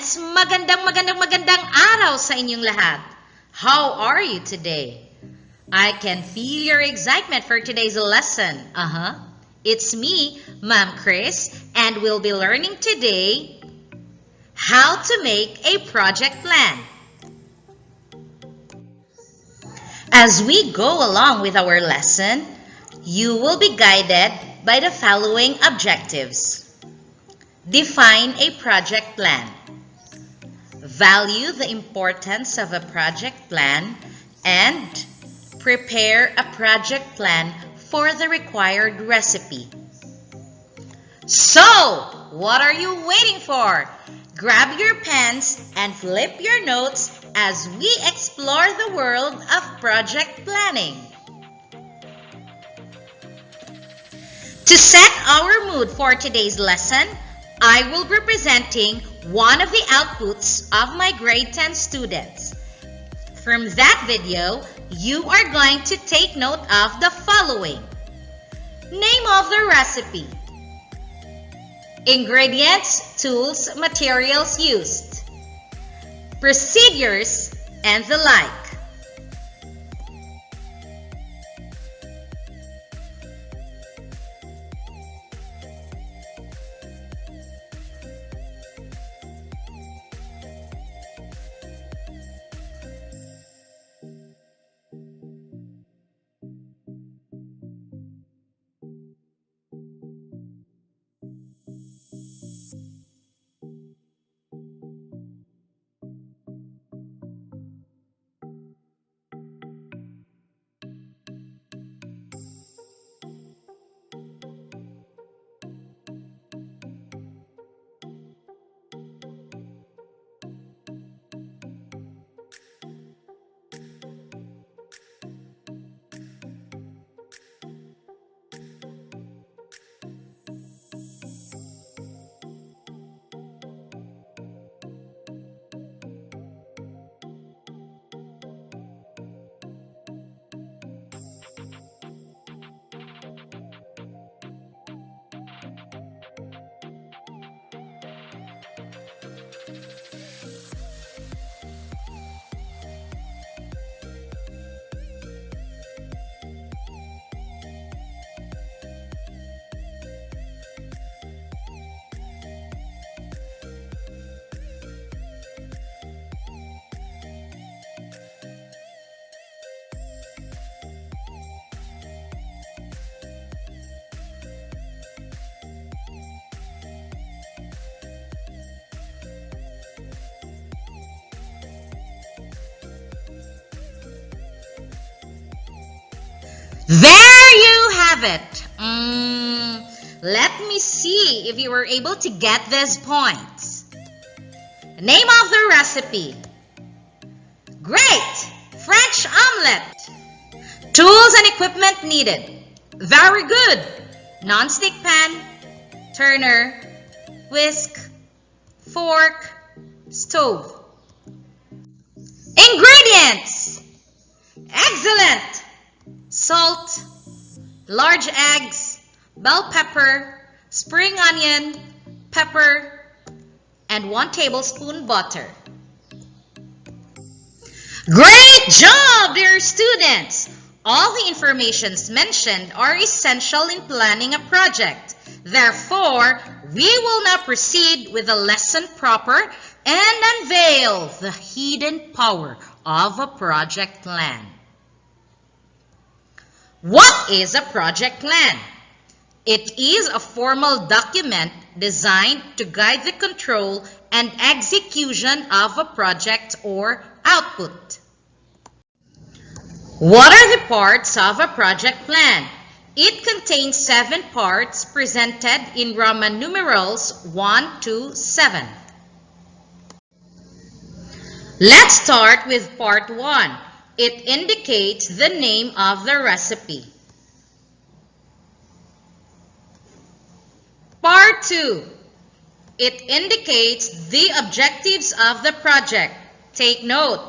students, magandang araw sa inyong lahat. How are you today? I can feel your excitement for today's lesson. It's me, Ma'am Chris, and we'll be learning today how to make a project plan. As we go along with our lesson, you will be guided by the following objectives. Define a project plan. Value the importance of a project plan and prepare a project plan for the required recipe. So, what are you waiting for? Grab your pens and flip your notes as we explore the world of project planning. To set our mood for today's lesson, I will be presenting one of the outputs of my grade 10 students. From that video, you are going to take note of the following. Name of the recipe. Ingredients, tools, materials used. Procedures, and the like. There you have it. Let me see if you were able to get these points. Name of the recipe. Great! French omelette. Tools and equipment needed. Very good. Non-stick pan, turner, whisk, fork, stove. Ingredients. Excellent! Salt, large eggs, bell pepper, spring onion, pepper, and 1 tablespoon butter. Great job, dear students! All the informations mentioned are essential in planning a project. Therefore, we will now proceed with the lesson proper and unveil the hidden power of a project plan. What is a project plan? It is a formal document designed to guide the control and execution of a project or output. What are the parts of a project plan? It contains 7 parts presented in Roman numerals 1 to 7. Let's start with part 1. It indicates the name of the recipe. Part 2. It indicates the objectives of the project. Take note,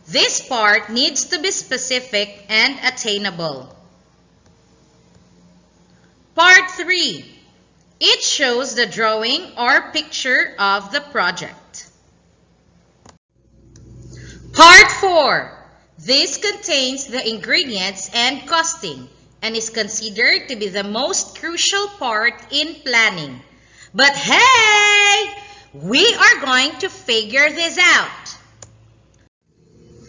this part needs to be specific and attainable. Part 3. It shows the drawing or picture of the project. Part 4. This contains the ingredients and costing and is considered to be the most crucial part in planning. But hey, we are going to figure this out.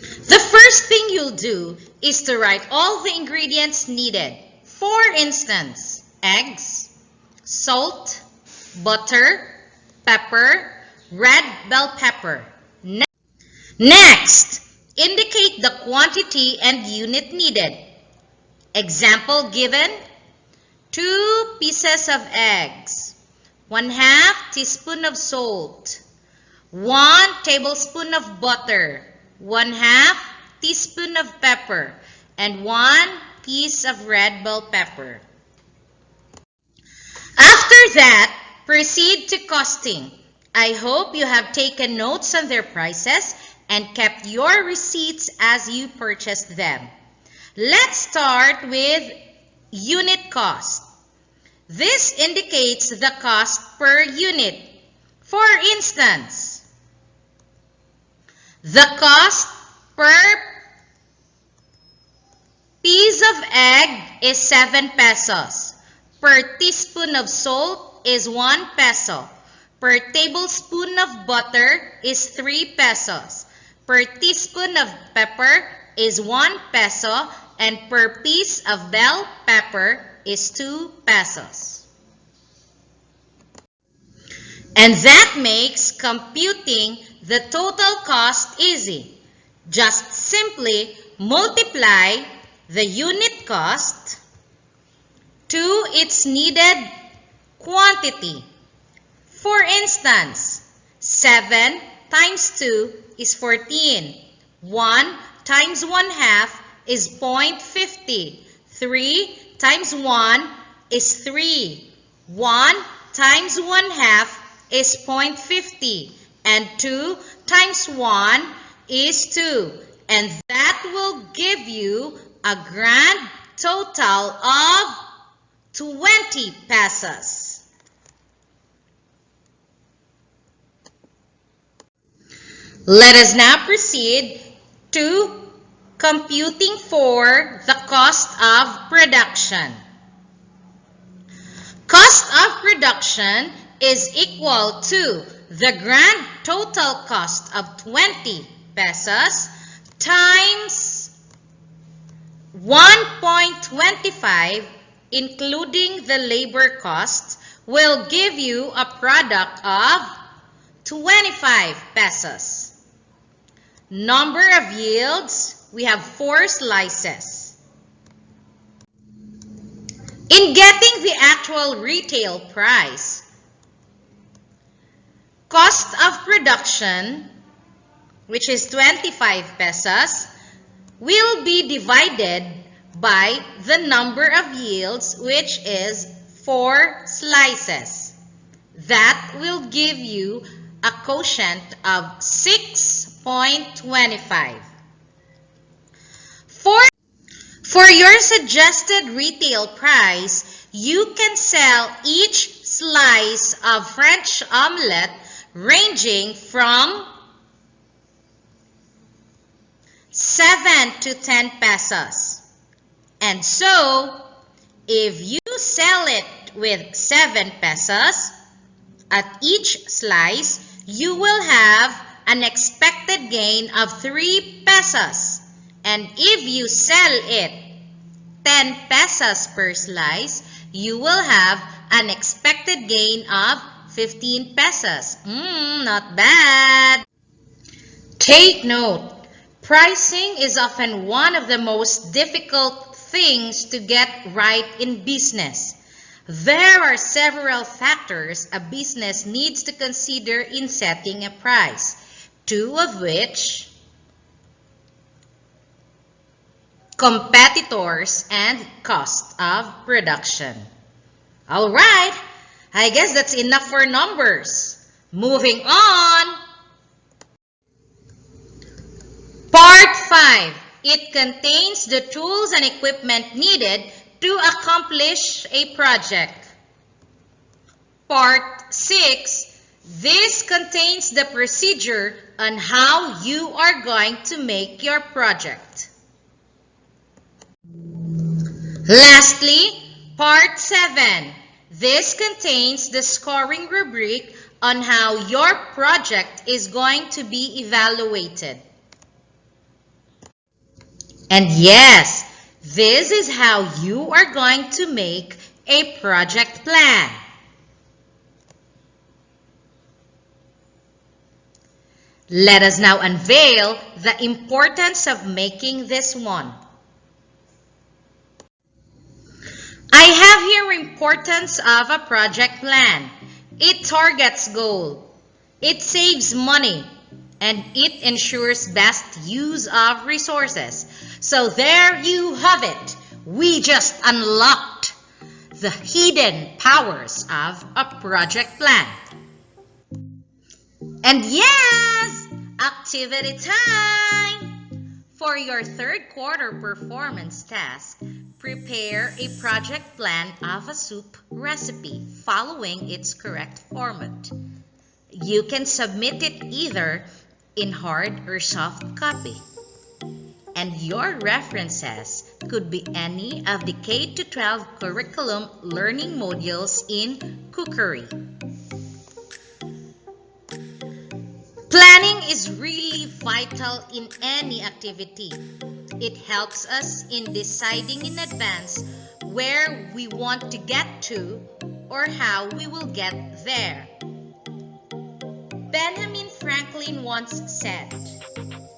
The first thing you'll do is to write all the ingredients needed. For instance, eggs, salt, butter, pepper, red bell pepper. Next, indicate the quantity and unit needed. Example given, 2 pieces of eggs, 1/2 teaspoon of salt, 1 tablespoon of butter, 1/2 teaspoon of pepper, and 1 piece of red bell pepper. After that, proceed to costing. I hope you have taken notes on their prices and kept your receipts as you purchased them. Let's start with unit cost. This indicates the cost per unit. For instance, the cost per piece of egg is 7 pesos. Per teaspoon of salt is 1 peso. Per tablespoon of butter is 3 pesos. Per teaspoon of pepper is 1 peso. And per piece of bell pepper is 2 pesos. And that makes computing the total cost easy. Just simply multiply the unit cost to its needed quantity. For instance, 7 times 2 is 14. 1 times 1/2 is 0.50. 3 times 1 is 3. 1 times 1/2 is 0.50. And 2 times 1 is 2. And that will give you a grand total of 20 pesos. Let us now proceed to computing for the cost of production. Cost of production is equal to the grand total cost of 20 pesos times 1.25 including the labor cost will give you a product of 25 pesos. Number of yields, we have 4 slices. In getting the actual retail price, cost of production, which is 25 pesos, will be divided by the number of yields, which is 4 slices. That will give you a quotient of 6.25. For your suggested retail price, you can sell each slice of French omelette ranging from 7 to 10 pesos. And so, if you sell it with 7 pesos at each slice, you will have an expected gain of 3 pesos. And if you sell it 10 pesos per slice, you will have an expected gain of 15 pesos. Not bad. Take note, pricing is often one of the most difficult things to get right in business. There are several factors a business needs to consider in setting a price, 2 of which competitors and cost of production. Alright, I guess that's enough for numbers. Moving on. Part 5. It contains the tools and equipment needed to accomplish a project. Part 6 This contains the procedure on how you are going to make your project. Lastly, Part 7. This contains the scoring rubric on how your project is going to be evaluated. And yes, this is how you are going to make a project plan. Let us now unveil the importance of making this one. I have here importance of a project plan. It targets goal, it saves money, and it ensures best use of resources. So there you have it. We just unlocked the hidden powers of a project plan. And yes, activity time! For your third quarter performance task, prepare a project plan of a soup recipe following its correct format. You can submit it either in hard or soft copy. And your references could be any of the K-12 curriculum learning modules in Cookery. Planning is really vital in any activity. It helps us in deciding in advance where we want to get to or how we will get there. Benjamin Franklin once said,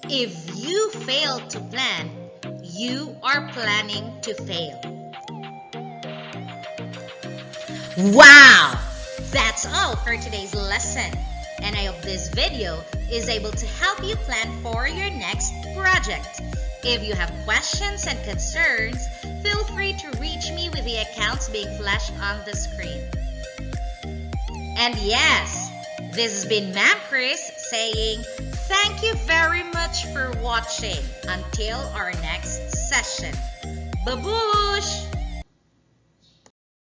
"If you fail to plan, you are planning to fail." Wow! That's all for today's lesson. And I hope this video is able to help you plan for your next project. If you have questions and concerns, feel free to reach me with the accounts being flashed on the screen. And yes, this has been Ma'am Chris saying thank you very much for watching. Until our next session. Baboosh!